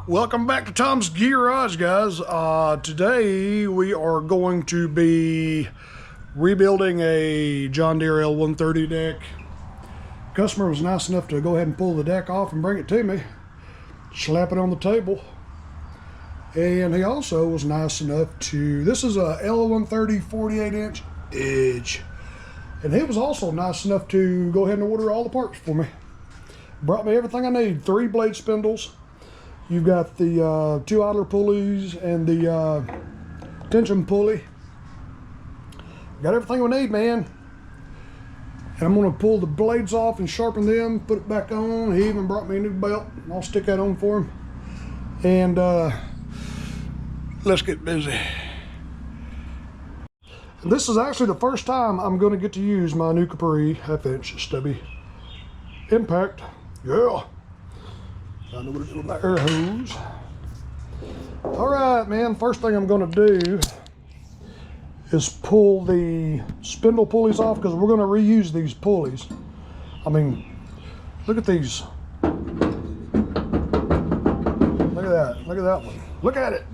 Welcome back to Tom's Garage, guys. Today we are going to be rebuilding a John Deere L130 deck. Customer was nice enough to go ahead and pull the deck off and bring it to me, slap it on the table. And he also was nice enough to, this is a L130 48-inch edge. And he was also nice enough to go ahead and order all the parts for me. Brought me everything I need, 3 blade spindles. You've got the 2 idler pulleys and the tension pulley. Got everything we need, man. And I'm gonna pull the blades off and sharpen them, put it back on. He even brought me a new belt. I'll stick that on for him. And let's get busy. This is actually the first time I'm gonna get to use my new Capri 1/2-inch stubby impact. Yeah. I know what to do with my air hose. All right, man, first thing I'm gonna do is pull the spindle pulleys off because we're gonna reuse these pulleys. I mean, look at these. Look at that, look at that one. Look at it.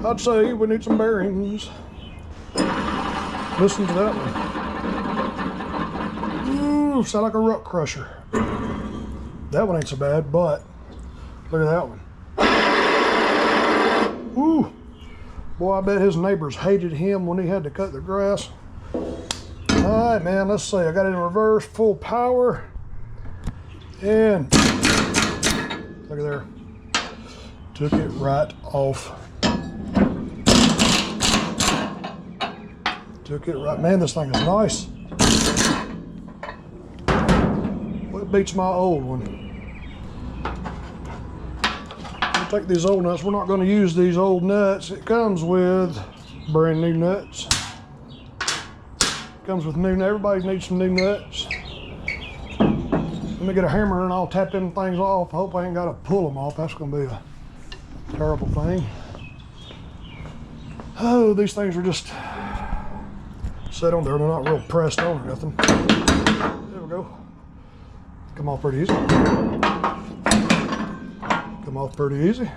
I'd say we need some bearings. Listen to that one. Ooh, sound like a rut crusher. That one ain't so bad, but look at that one. Ooh, boy, I bet his neighbors hated him when he had to cut the grass. All right, man, let's see. I got it in reverse, full power. And look at there. Took it right off. Took it right. Man, this thing is nice. Well, it beats my old one. Take these old nuts. We're not going to use these old nuts. It comes with brand new nuts. Comes with new. Everybody needs some new nuts. Let me get a hammer and I'll tap them things off. I hope I ain't got to pull them off. That's going to be a terrible thing. Oh, these things are just set on there. They're not real pressed on or nothing. There we go. Come off pretty easy. Come off pretty easy.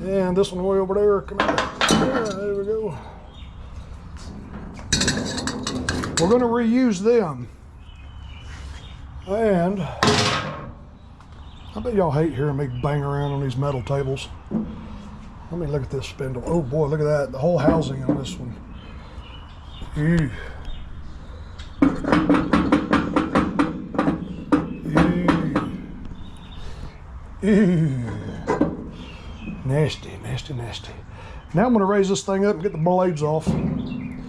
And this one way over there, come out. Yeah, there we go. We're gonna reuse them. And I bet y'all hate hearing me bang around on these metal tables. Let me look at this spindle. Oh boy, look at that. The whole housing on this one. Ew. Ew. Nasty, nasty, nasty. Now I'm going to raise this thing up and get the blades off. And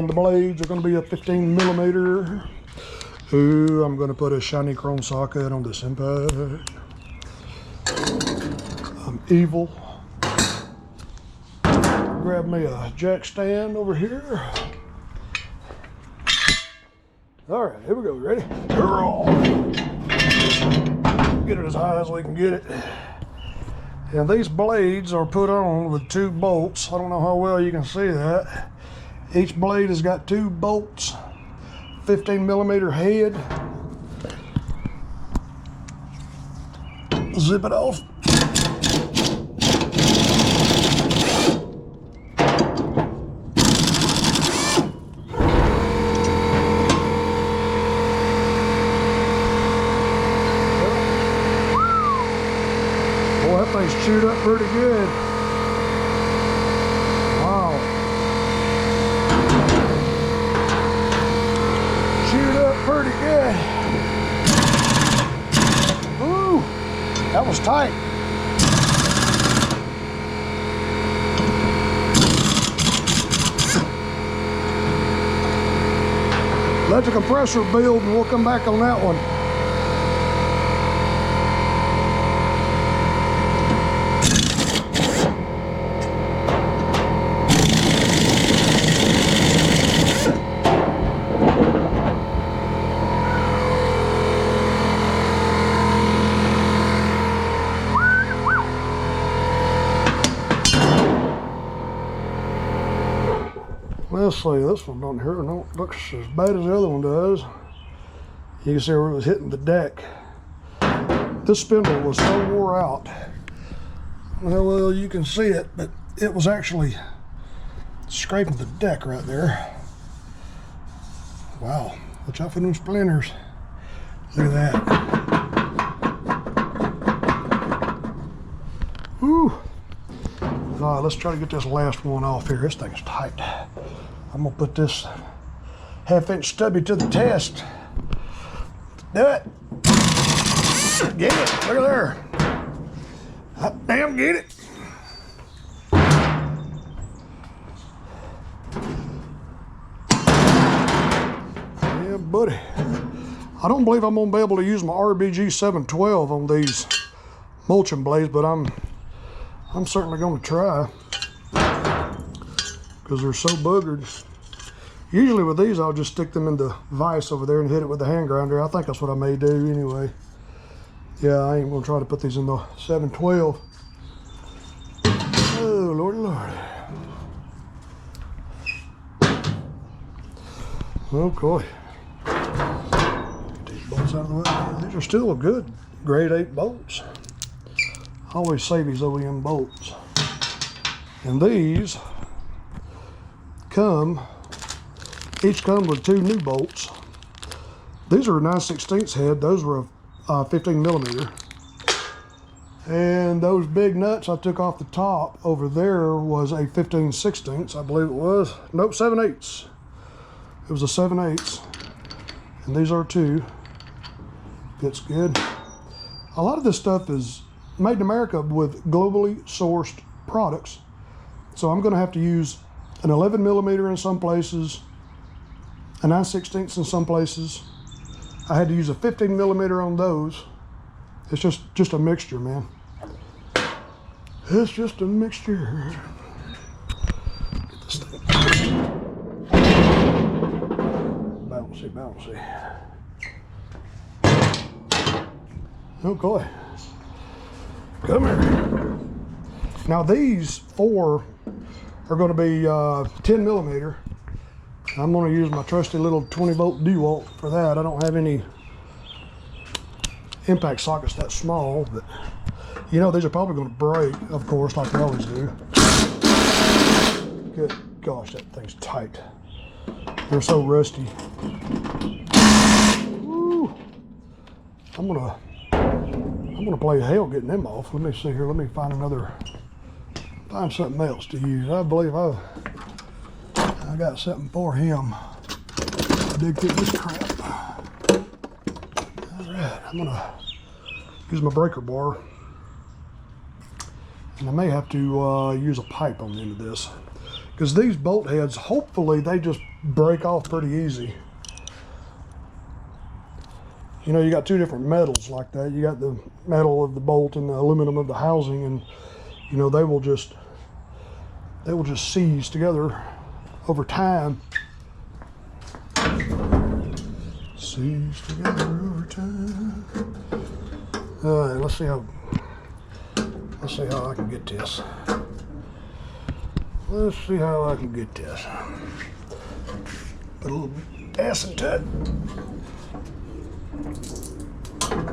the blades are going to be a 15 millimeter. Ooh, I'm going to put a shiny chrome socket on this impact. I'm evil. Grab me a jack stand over here. All right, here we go. Ready? Get it as high as we can get it. And these blades are put on with 2 bolts. I don't know how well you can see that. Each blade has got 2 bolts, 15 millimeter head. Zip it off. That thing's chewed up pretty good. Wow. Chewed up pretty good. Ooh, that was tight. Let the compressor build and we'll come back on that one. Let's see, this one don't hurt, don't looks as bad as the other one does. You can see where it was hitting the deck. This spindle was so wore out. Well, you can see it, but it was actually scraping the deck right there. Wow, watch out for them splinters. Look at that. Whew. All right, let's try to get this last one off here. This thing's tight. I'm gonna put this 1/2-inch stubby to the test. Do it. Get it. Look at there. Hot damn, get it. Yeah, buddy. I don't believe I'm gonna be able to use my RBG 712 on these mulching blades, but I'm certainly gonna try because they're so boogered. Usually with these, I'll just stick them in the vise over there and hit it with the hand grinder. I think that's what I may do anyway. Yeah, I ain't gonna try to put these in the 712. Oh, Lordy, Lord. Okay. Get these bolts out of the way. These are still good grade 8 bolts. I always say these OEM bolts. And these each come with 2 new bolts. These are a 9/16 head. Those were a 15 millimeter. And those big nuts I took off the top over there was a 15/16, I believe it was. Nope, 7/8. It was a 7/8. And these are 2. Fits good. A lot of this stuff is made in America with globally sourced products. So I'm gonna have to use an 11 millimeter in some places, a 9/16 in some places. I had to use a 15 millimeter on those. It's just a mixture, man. It's just a mixture. Get this thing. Bouncy, bouncy. Okay. Come here. Now these 4 are going to be 10 millimeter. I'm going to use my trusty little 20 volt DeWalt for that. I don't have any impact sockets that small, but you know, these are probably going to break, of course, like they always do. Good gosh, that thing's tight. They're so rusty. Woo. I'm gonna play hell getting them off. Let me see here. Let me find something else to use. I believe I got something for him. I dig through this crap. All right, I'm gonna use my breaker bar, and I may have to use a pipe on the end of this, because these bolt heads, hopefully they just break off pretty easy. You know, you got 2 different metals like that. You got the metal of the bolt and the aluminum of the housing, and you know, they will just seize together over time. Seize together over time. All right, let's see how I can get this. Let's see how I can get this. Put a little gas into it.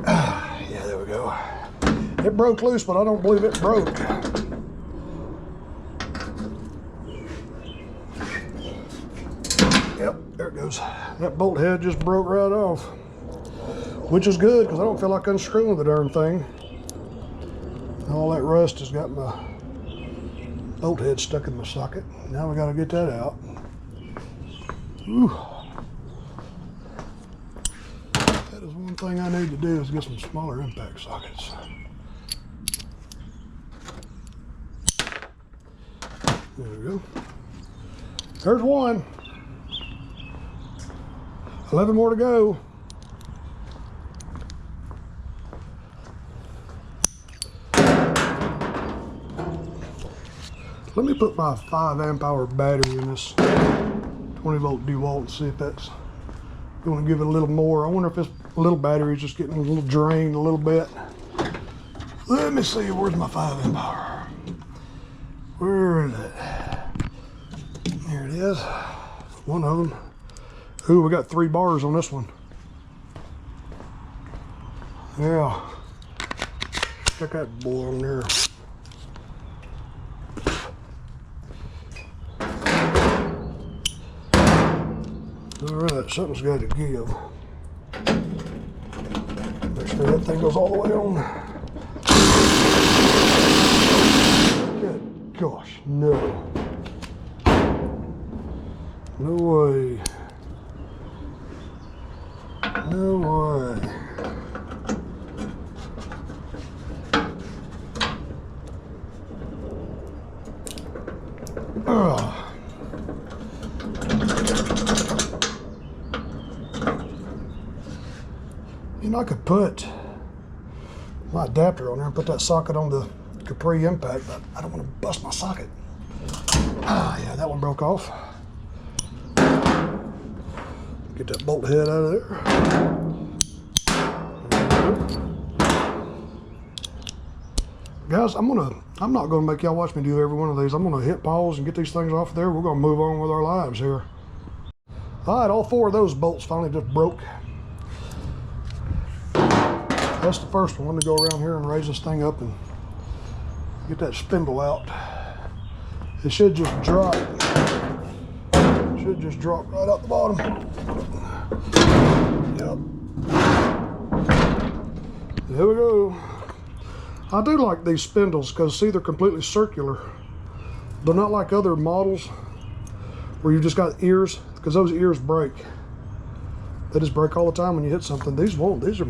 Yeah, there we go. It broke loose, but I don't believe it broke. Yep, there it goes. That bolt head just broke right off, which is good because I don't feel like unscrewing the darn thing. All that rust has got my bolt head stuck in my socket. Now we got to get that out. Ooh. That is one thing I need to do, is get some smaller impact sockets. There we go. There's one. 11 more to go. Let me put my 5 amp hour battery in this 20 volt DeWalt and see if that's going to give it a little more. I wonder if this little battery is just getting a little drained a little bit. Let me see, where's my 5 amp hour? Where is it? There it is. One of them. Ooh, we got 3 bars on this one. Yeah. Stick that boy on there. Alright, something's got to give. Make sure that thing goes all the way on. Good gosh, no. No way. No way. You know, I could put my adapter on there and put that socket on the Capri impact, but I don't want to bust my socket. Ah, yeah, that one broke off. Get that bolt head out of there. Guys, I'm not gonna make y'all watch me do every one of these. I'm gonna hit pause and get these things off there. We're gonna move on with our lives here. All right, all 4 of those bolts finally just broke. That's the first one to go around here and raise this thing up and get that spindle out. It should just drop. Should just drop right out the bottom. Yep. There we go. I do like these spindles because, see, they're completely circular. They're not like other models where you just got ears, because those ears break. They just break all the time when you hit something. These won't. These are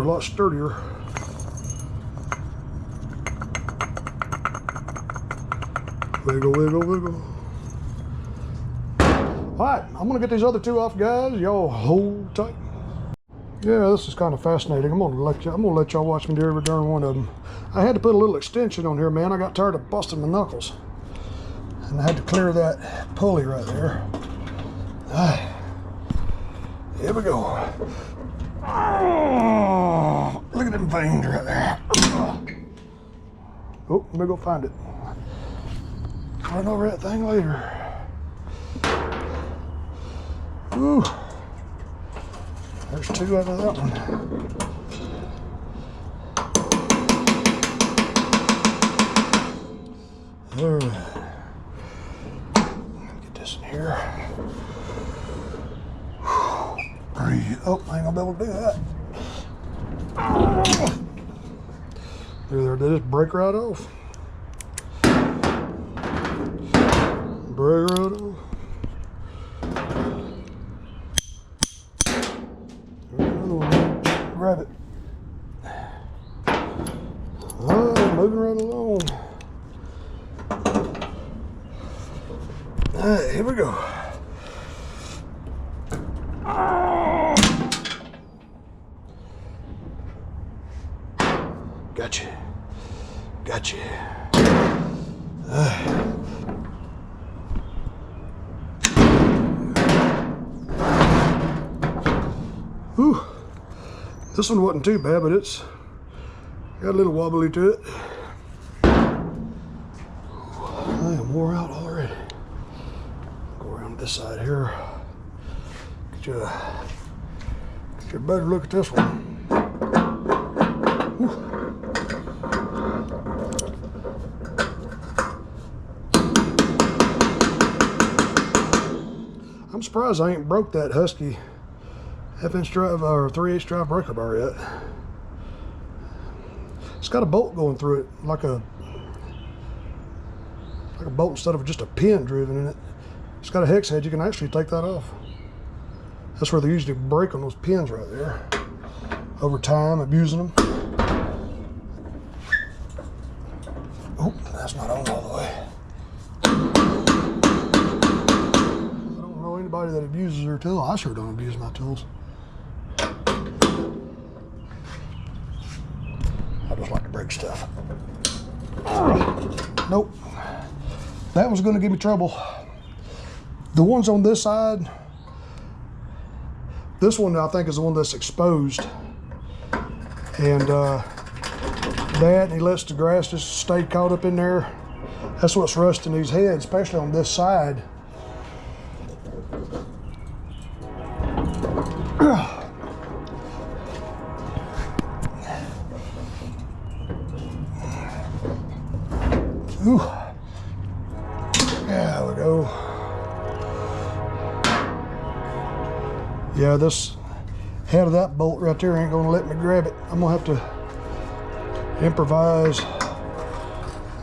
a lot sturdier. Wiggle, wiggle, wiggle. All right, I'm gonna get these other 2 off, guys. Y'all hold tight. Yeah, this is kind of fascinating. I'm gonna let y'all watch me do every darn one of them. I had to put a little extension on here, man. I got tired of busting my knuckles, and I had to clear that pulley right there. All right, here we go. Oh, look at them veins right there. Oh, let me go find it. Run over that thing later. Ooh. There's 2 out of that one. All right. Get this in here. Breathe. Oh, I ain't gonna be able to do that. There, they just break right off. Break right off. Grab it. All right, moving right along. All right, here we go. Gotcha. Gotcha. Whew. This one wasn't too bad, but it's got a little wobbly to it. I am wore out already. Go around this side here. Get you a better look at this one. Whew. I'm surprised I ain't broke that Husky half-inch drive or 3/8 drive breaker bar yet. It's got a bolt going through it, like a bolt instead of just a pin driven in it. It's got a hex head. You can actually take that off. That's where they usually break on those pins right there. Over time, abusing them. Oh, that's not on all the way. I don't know anybody that abuses their tool. I sure don't abuse my tools. I just like to break stuff. Nope. That was going to give me trouble. The ones on this side, this one I think is the one that's exposed. And that, and he lets the grass just stay caught up in there. That's what's rusting these heads, especially on this side. Ooh. There we go. Yeah, this head of that bolt right there ain't gonna let me grab it. I'm gonna have to improvise.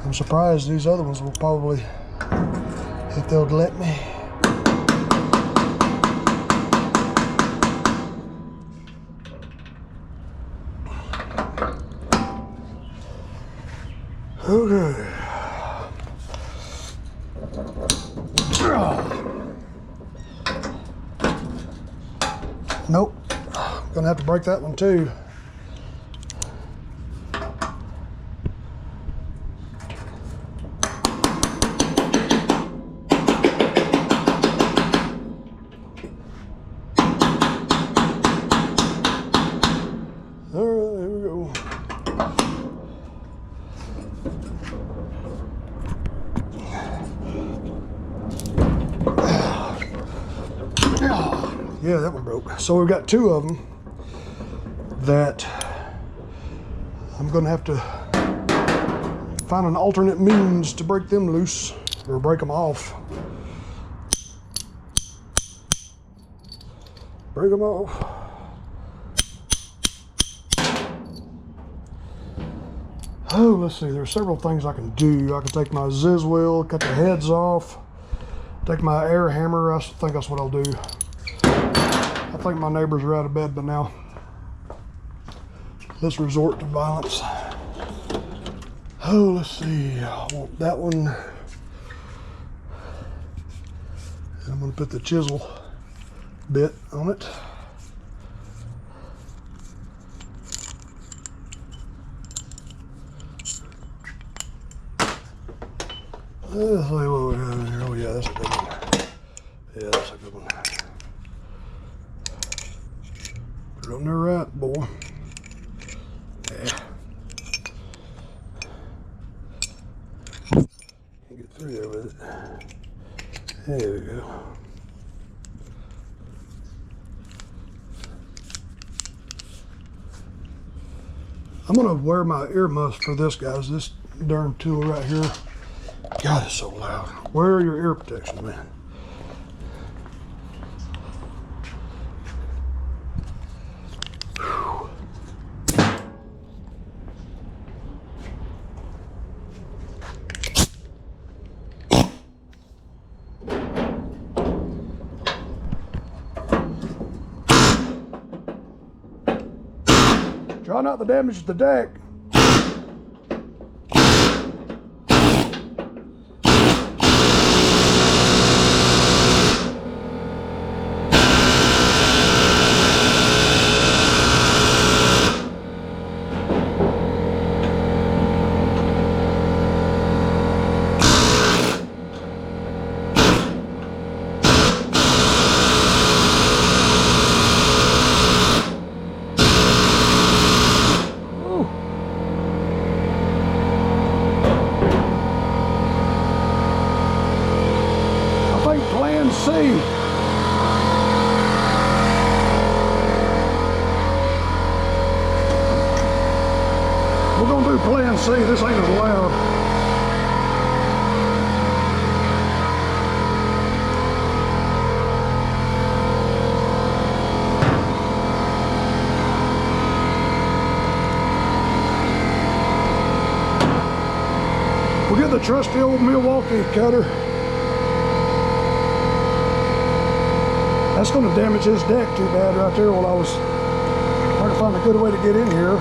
I'm surprised these other ones will probably, if they'll let me. Okay. Nope. Gonna have to break that one too. Alright, here we go. Yeah, that one broke. So we've got two of them that I'm gonna have to find an alternate means to break them loose or break them off. Break them off. Oh, let's see, there's several things I can do. I can take my Ziz wheel, cut the heads off, take my air hammer. I think that's what I'll do. I think my neighbors are out of bed by now. Let's resort to violence. Oh, let's see. I want that one. I'm going to put the chisel bit on it. Let's see what we got in here. Oh, yeah, that's a good one. Yeah, that's a good one. Put it on there right, boy. Yeah. Get through there with it. There we go. I'm gonna wear my ear muffs for this, guys. This darn tool right here. God, it's so loud. Wear your ear protection, man. Try not to damage the deck. C. We're gonna do plan C. This ain't as loud. We'll get the trusty old Milwaukee cutter. That's going to damage his deck too bad right there while I was trying to find a good way to get in here.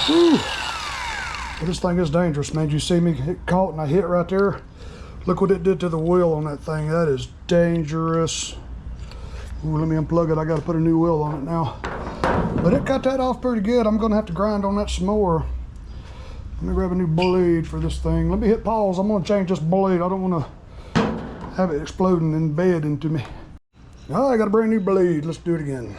Whew. This thing is dangerous, man. You see me get caught and I hit right there? Look what it did to the wheel on that thing. That is dangerous. Ooh, let me unplug it. I got to put a new wheel on it now. But it cut that off pretty good. I'm going to have to grind on that some more. Let me grab a new blade for this thing. Let me hit pause. I'm going to change this blade. I don't want to have it exploding in bed into me. Oh, I got a brand new blade. Let's do it again.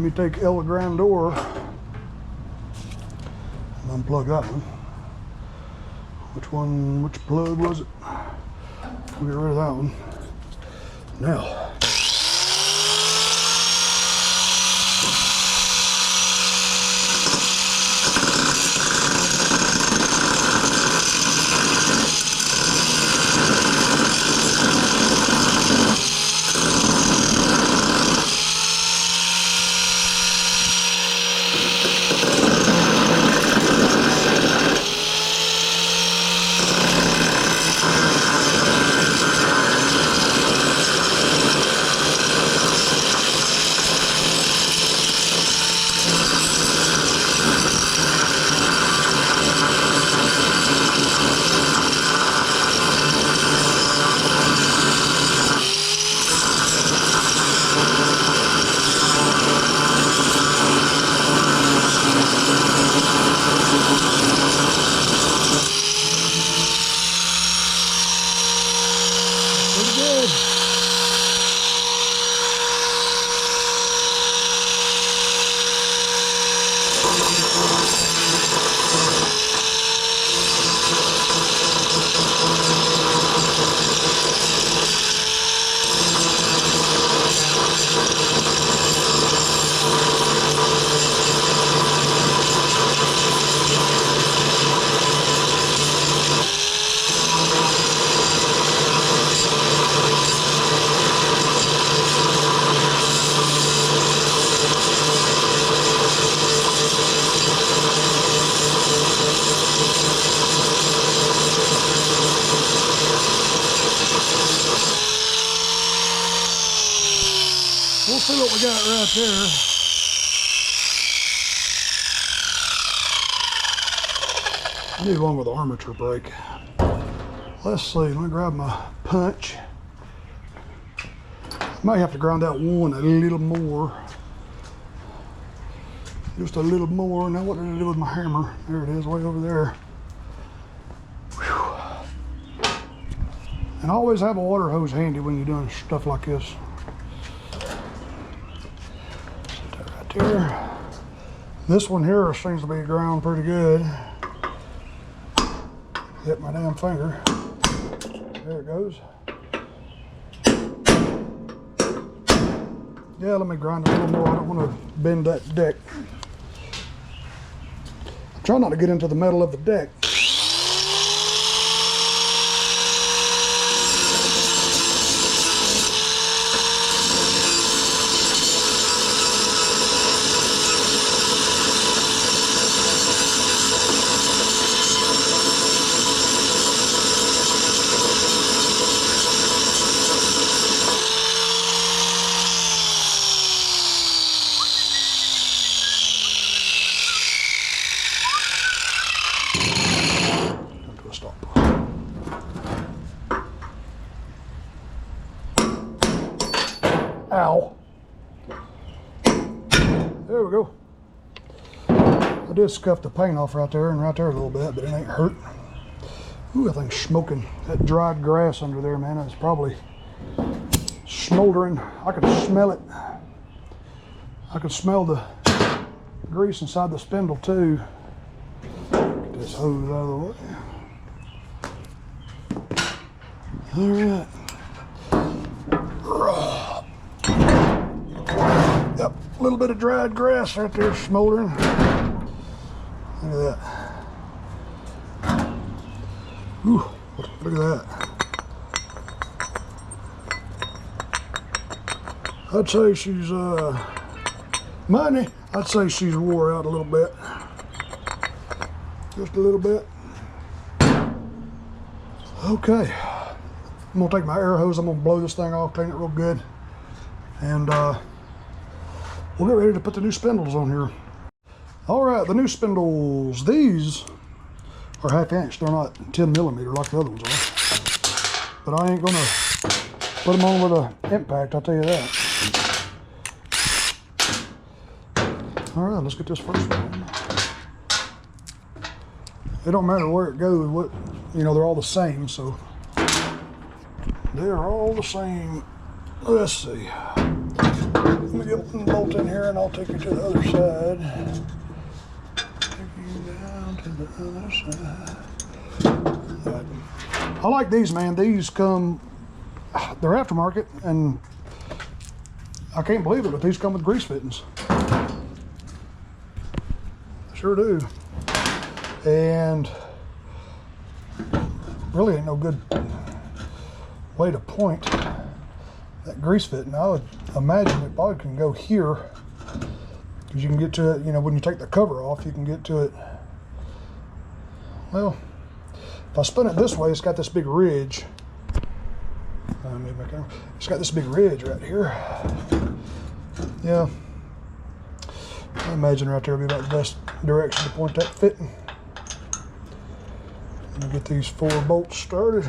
Let me take El Grandor and unplug that one. Which plug was it? We'll get rid of that one. Now, pretty good. We'll see what we got right there. I need one with an armature brake. Let's see, let me grab my punch. Might have to grind that one a little more. Just a little more. Now what did I do with my hammer? There it is, way over there. Whew. And always have a water hose handy when you're doing stuff like this. Here. This one here seems to be ground pretty good. Hit my damn finger. There it goes. Yeah, let me grind it a little more. I don't want to bend that deck. I'm trying not to get into the metal of the deck. Ow. There we go. I did scuff the paint off right there and right there a little bit, but it ain't hurt. Ooh, that thing's smoking. That dried grass under there, man, it's probably smoldering. I could smell it. I could smell the grease inside the spindle too. Get this hose out of the way. All right. Yep, a little bit of dried grass right there smoldering. Look at that. Ooh, look at that. I'd say she's money. I'd say she's wore out a little bit. Just a little bit. Okay. I'm gonna take my air hose. I'm gonna blow this thing off, clean it real good, and we'll get ready to put the new spindles on here. All right, the new spindles. These are 1/2 inch. They're not 10 millimeter like the other ones are. But I ain't gonna put them on with an impact, I'll tell you that. All right, let's get this first one. It don't matter where it goes. What, you know, they're all the same, so they're all the same. Let's see. Let me get one bolt in here and I'll take you to the other side. Take you down to the other side. Right. I like these, man. These come, they're aftermarket, and I can't believe it, but these come with grease fittings. Sure do. And really ain't no good way to point that grease fitting. I would imagine it probably can go here, because you can get to it, you know, when you take the cover off, you can get to it. Well, if I spin it this way, it's got this big ridge. Maybe my camera. It's got this big ridge right here. Yeah. I imagine right there would be about the best direction to point that fitting. Let me get these 4 bolts started.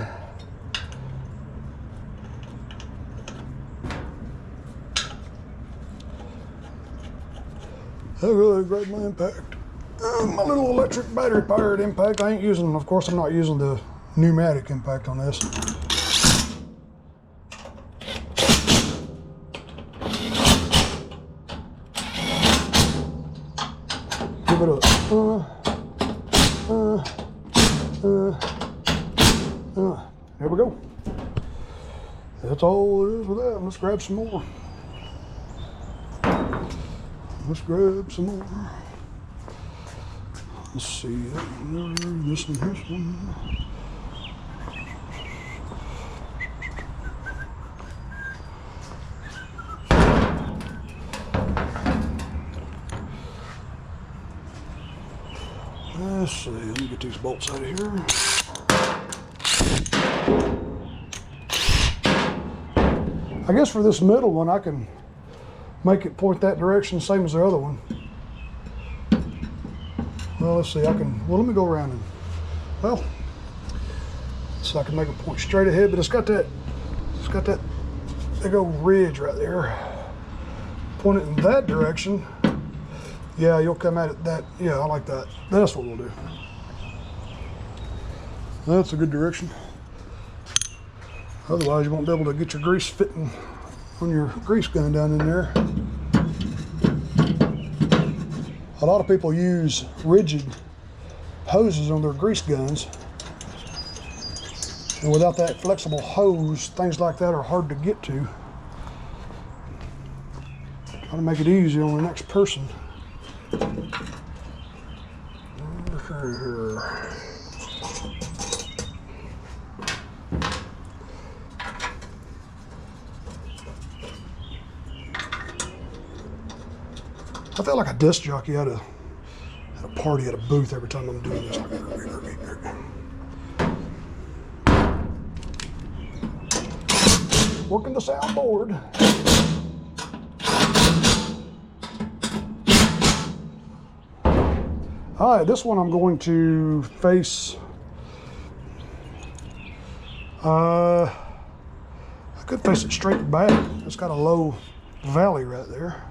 Okay, grab my impact. My little electric battery powered impact. I ain't using, of course, I'm not using the pneumatic impact on this. Give it up. There we go. That's all there is with that. Let's grab some more. Let's grab some more. Let's see. This one. Let's see. Let me get these bolts out of here. I guess for this middle one, I can make it point that direction, same as the other one. Well, let's see, let me go around and, well, so I can make it point straight ahead, but it's got that big old ridge right there. Point it in that direction. Yeah, you'll come at it that, yeah, I like that. That's what we'll do. That's a good direction. Otherwise, you won't be able to get your grease fitting on your grease gun down in there. A lot of people use rigid hoses on their grease guns. And without that flexible hose, things like that are hard to get to. Try to make it easy on the next person. I feel like a disc jockey at a party at a booth every time I'm doing this. Working the soundboard. All right, this one I'm going to face. I could face it straight back. It's got a low valley right there.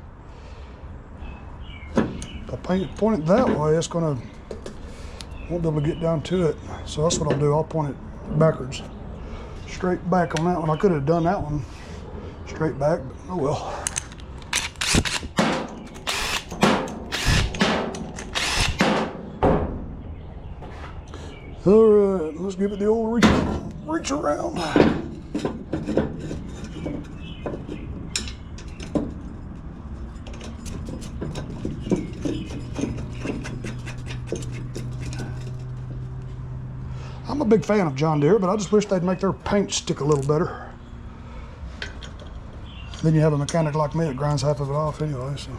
If I point it that way, it's gonna, won't be able to get down to it. So that's what I'll do. I'll point it backwards, straight back on that one. I could have done that one straight back, but oh well. All right, let's give it the old reach around. I'm a big fan of John Deere, but I just wish they'd make their paint stick a little better. Then you have a mechanic like me that grinds half of it off anyway, so.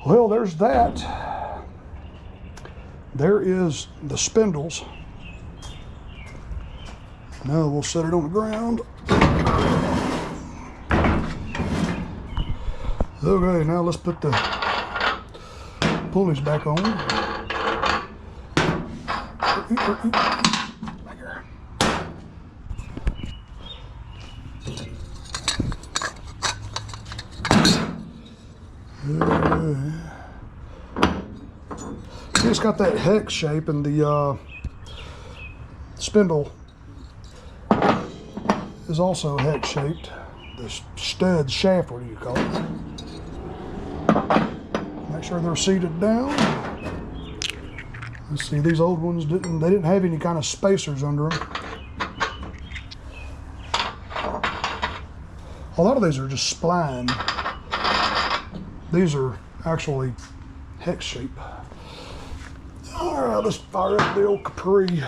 Well, there's that. There is the spindles. Now we'll set it on the ground. Okay, now let's put the pulleys back on. Back here. It's got that hex shape, and the spindle is also hex shaped. The stud shaft, what do you call it? Make sure they're seated down. Let's see, these old ones didn't have any kind of spacers under them. A lot of these are just spline. These are actually hex shape. All right, let's fire up the old Capri.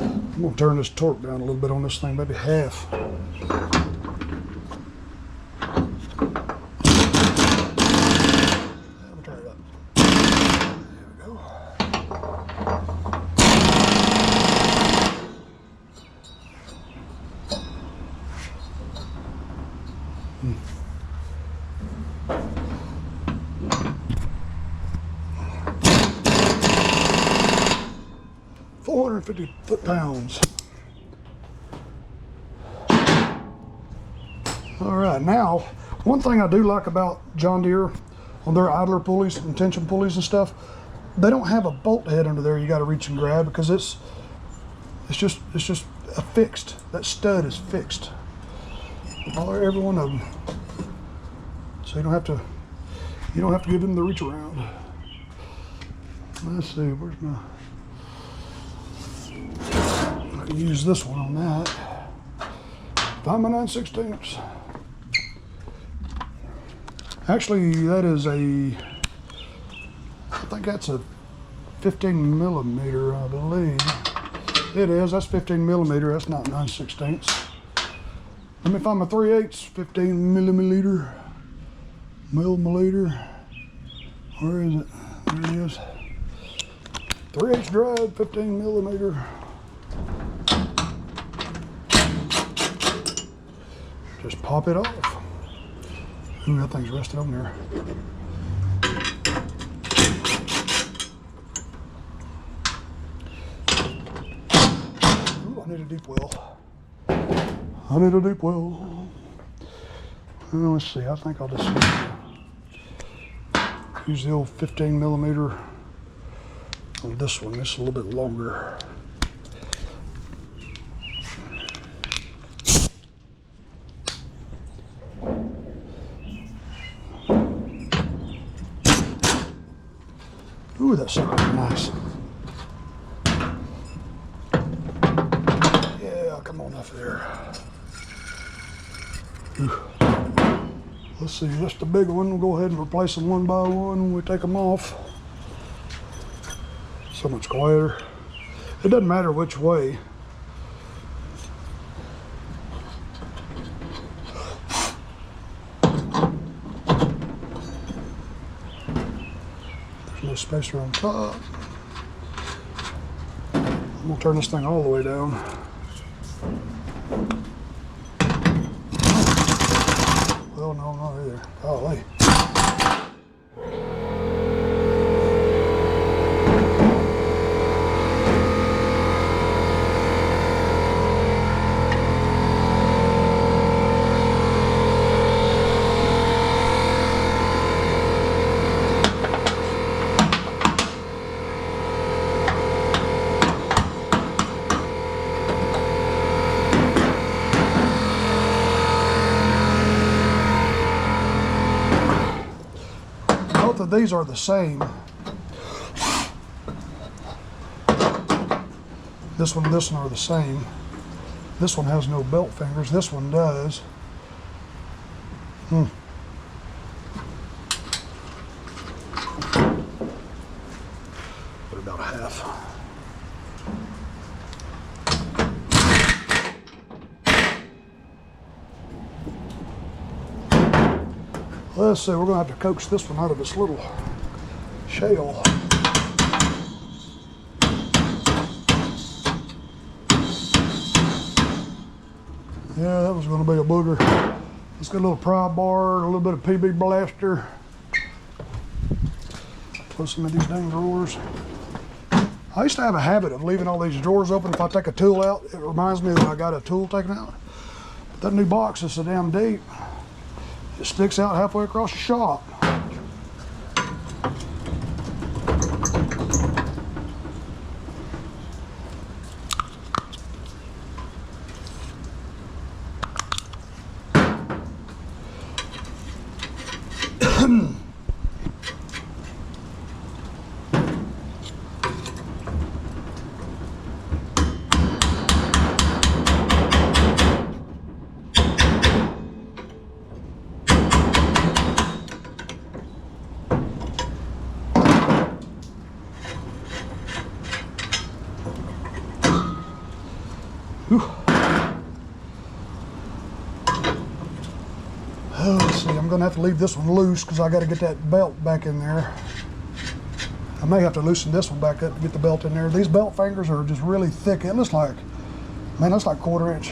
I'm gonna turn this torque down a little bit on this thing, maybe half. Turn it up. There we go. 450 foot-pounds. All right, now, one thing I do like about John Deere on their idler pulleys and tension pulleys and stuff, they don't have a bolt head under there you got to reach and grab, because it's just a fixed. That stud is fixed. Every one of them. So you don't have to give them the reach around. Let's see, where's my? I can use this one on that. 5 9/16. Actually, that is I think that's a 15 millimeter, I believe. It is, that's 15 millimeter, that's not 9/16. Let me find my 3/8, 15 millimeter. Where is it? There it is. 3/8 drive, 15 millimeter. Just pop it off. Ooh, that thing's rested on there. Ooh, I need a deep well. Well, let's see, I think I'll just use the old 15 millimeter on this one. This is a little bit longer. Ooh, that sucker is nice. Yeah, come on up there. Ooh. Let's see, just the big one. We'll go ahead and replace them one by one when we take them off. So much quieter. It doesn't matter which way. There's no spacer on top. I'm gonna turn this thing all the way down. Well, no, not either. Golly. Both of these are the same. This one and this one are the same. This one has no belt fingers. This one does. Put about a half. Let's see, we're gonna have to coax this one out of this little shell. Yeah, that was gonna be a booger. Let's get a little pry bar, a little bit of PB blaster. Close some of these dang drawers. I used to have a habit of leaving all these drawers open. If I take a tool out, it reminds me that I got a tool taken out. But that new box is so damn deep, it sticks out halfway across the shop. Oh, let's see, I'm gonna have to leave this one loose because I gotta get that belt back in there. I may have to loosen this one back up to get the belt in there. These belt fingers are just really thick. It looks like, man, that's like 1/4 inch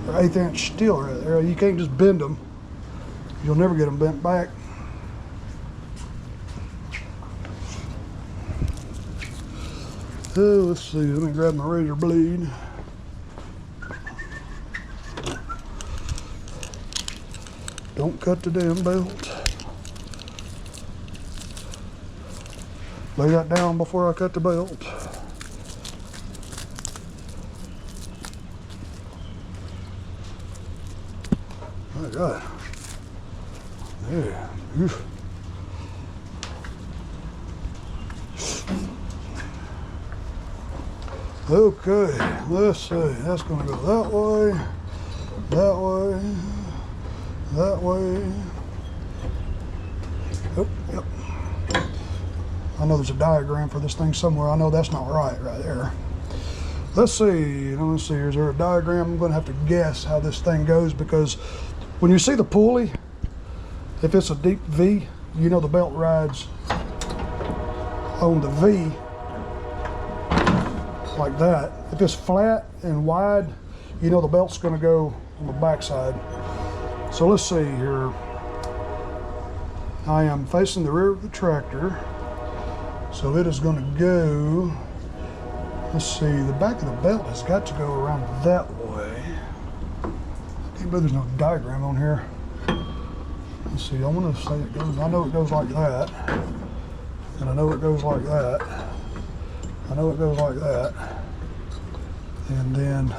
or 1/8 inch steel right there. You can't just bend them. You'll never get them bent back. Oh, let's see, let me grab my razor blade. Don't cut the damn belt. Lay that down before I cut the belt. My God. Yeah. Oof. Okay, let's see. That's gonna go that way, that way, that way. Oh, yep. I know there's a diagram for this thing somewhere. I know that's not right there. Let's see. Let's see. Is there a diagram? I'm going to have to guess how this thing goes, because when you see the pulley, if it's a deep V, you know the belt rides on the V like that. If it's flat and wide, you know the belt's going to go on the back side. So let's see here. I am facing the rear of the tractor, so it is going to go, let's see, the back of the belt has got to go around that way. I can't believe there's no diagram on here. Let's see, I want to say it goes, I know it goes like that, and I know it goes like that. I know it goes like that, and then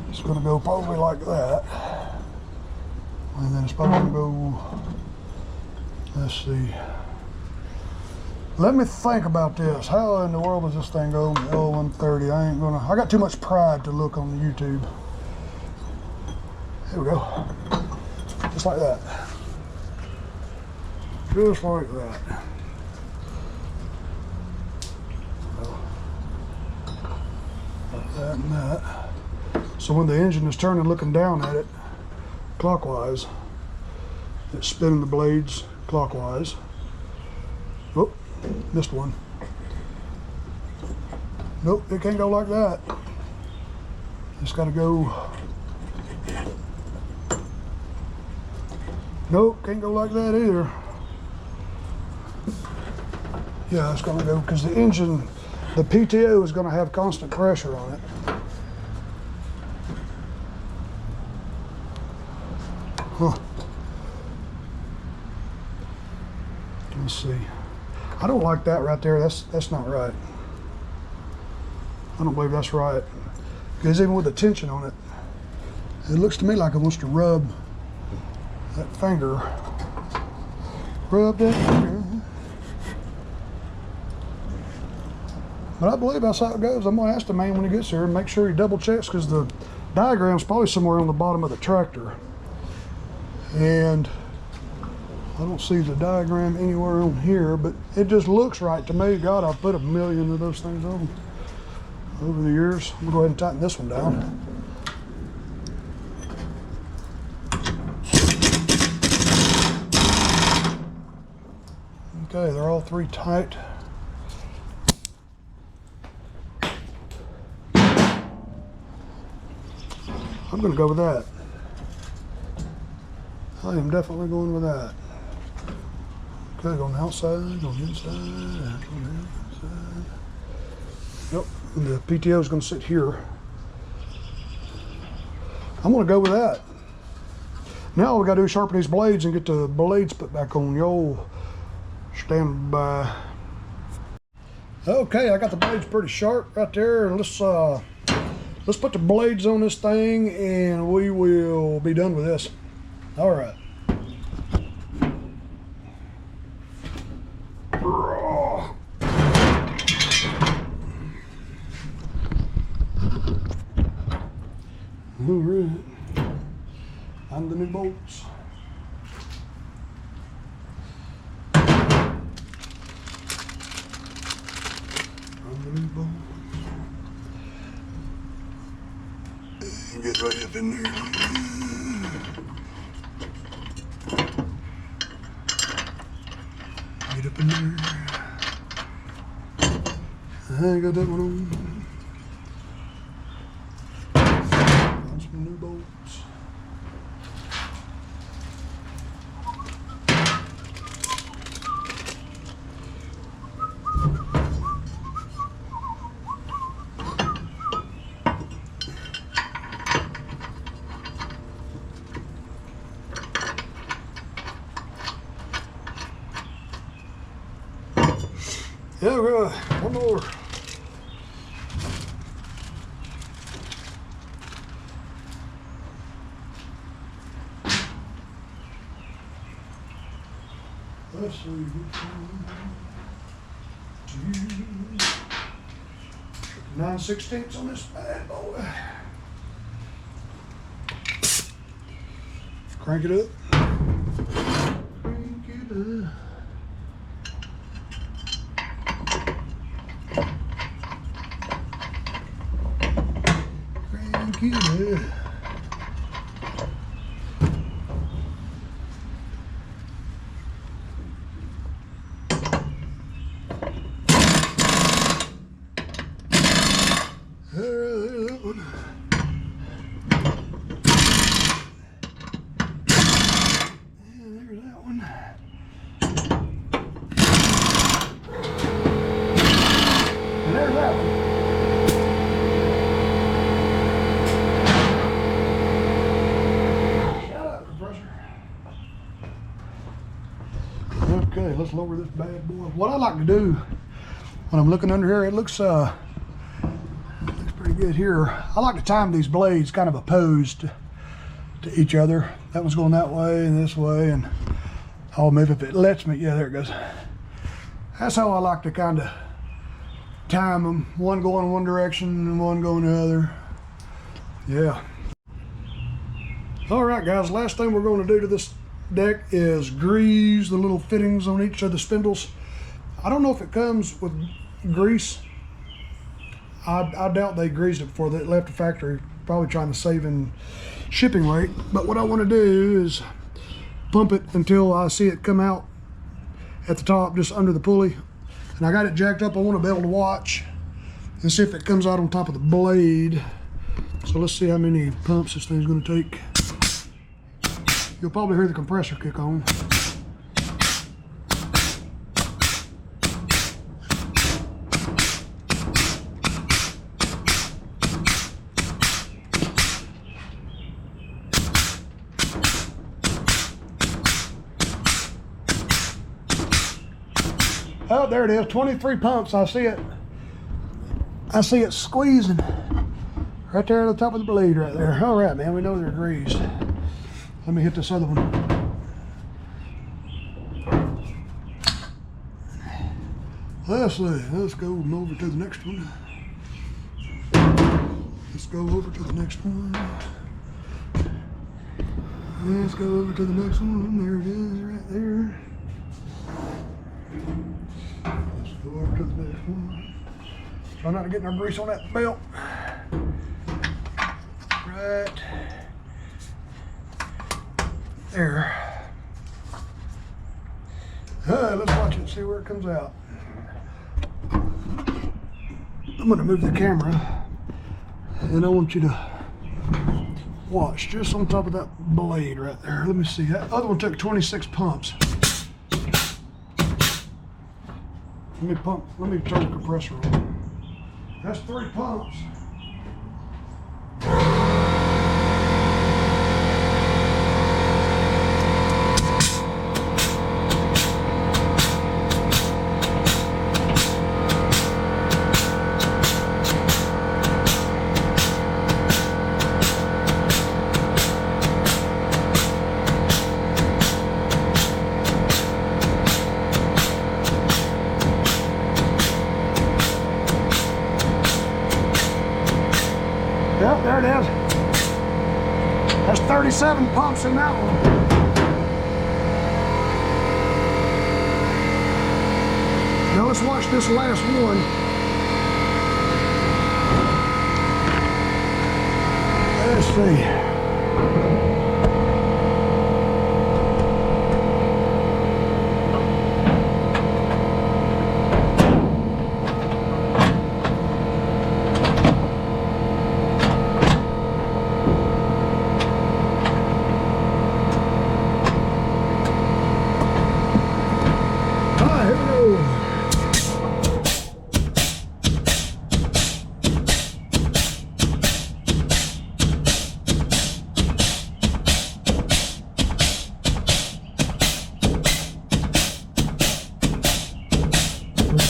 it's going to go probably like that, and then it's probably going to go, let's see. Let me think about this. How in the world does this thing go on the L130? I got too much pride to look on YouTube. Here we go. Just like that. Just like that. Like that and that. So when the engine is turning, looking down at it clockwise, it's spinning the blades clockwise. Whoop. Missed one. Nope, it can't go like that. It's got to go. Nope, can't go like that either. Yeah, it's going to go because the engine, the PTO is going to have constant pressure on it. Huh. Let's see. I don't like that right there. That's not right. I don't believe that's right. Because even with the tension on it, it looks to me like it wants to rub that finger. Rub that finger. But I believe that's how it goes. I'm going to ask the man when he gets here and make sure he double checks, because the diagram's probably somewhere on the bottom of the tractor. And I don't see the diagram anywhere on here, but it just looks right to me. God, I've put a million of those things on over the years. I'm gonna go ahead and tighten this one down. Okay, they're all three tight. I'm gonna go with that. I am definitely going with that. Okay, go on the outside, go on the inside, and go on the Yep, and the PTO is going to sit here. I'm going to go with that. Now all we got to do is sharpen these blades and get the blades put back on. Yo, stand by. Okay, I got the blades pretty sharp right there, and let's put the blades on this thing, and we will be done with this. All right. All right, and the new bolts. And the new bolts. And get right up in there. Get up in there. I got that one on. Some new bolts. Yeah, right. One more. Let's see. 9/16 on this bad boy. Crank it up. Crank it up. Crank it up. Okay, let's lower this bad boy. What I like to do when I'm looking under here, it looks pretty good here. I like to time these blades kind of opposed to each other. That one's going that way and this way, and I'll move if it lets me. Yeah, there it goes. That's how I like to kind of time them. One going one direction and one going the other. Yeah. All right, guys, last thing we're going to do to this deck is grease the little fittings on each of the spindles. I don't know if it comes with grease. I doubt they greased it before they left the factory, probably trying to save in shipping rate. But what I want to do is pump it until I see it come out at the top, just under the pulley. And I got it jacked up. I want to be able to watch and see if it comes out on top of the blade. So let's see how many pumps this thing's going to take. You'll probably hear the compressor kick on. Oh, there it is, 23 pumps. I see it. I see it squeezing right there at the top of the blade right there. All right, man, we know they're greased. Let me hit this other one. Let's see, let's go over to the next one. Let's go over to the next one. Let's go over to the next one. There it is, right there. Let's go over to the next one. Try not to get no grease on that belt. Right there. Let's watch it, see where it comes out. I'm going to move the camera, and I want you to watch just on top of that blade right there. Let me see. That other one took 26 pumps. Let me turn the compressor on. That's 3 pumps. Yep, there it is. There's 37 pumps in that one. Now let's watch this last one. Let's see.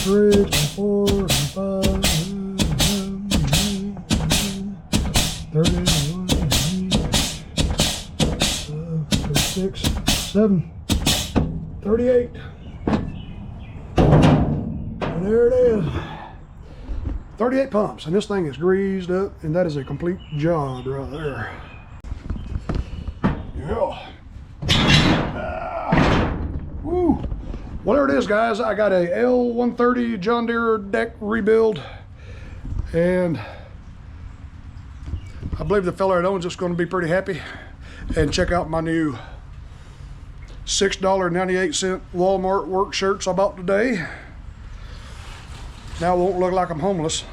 Three, 4, 5, 36, 7, 38. And there it is. 38 pumps, and this thing is greased up, and that is a complete job right there. Yeah. Woo. Well, there it is, guys. I got a L130 John Deere deck rebuild, and I believe the fella that owns it's going to be pretty happy. And check out my new $6.98 Walmart work shirts I bought today. Now it won't look like I'm homeless.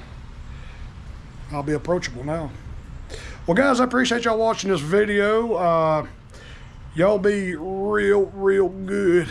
I'll be approachable now. Well, guys, I appreciate y'all watching this video. Y'all be real good.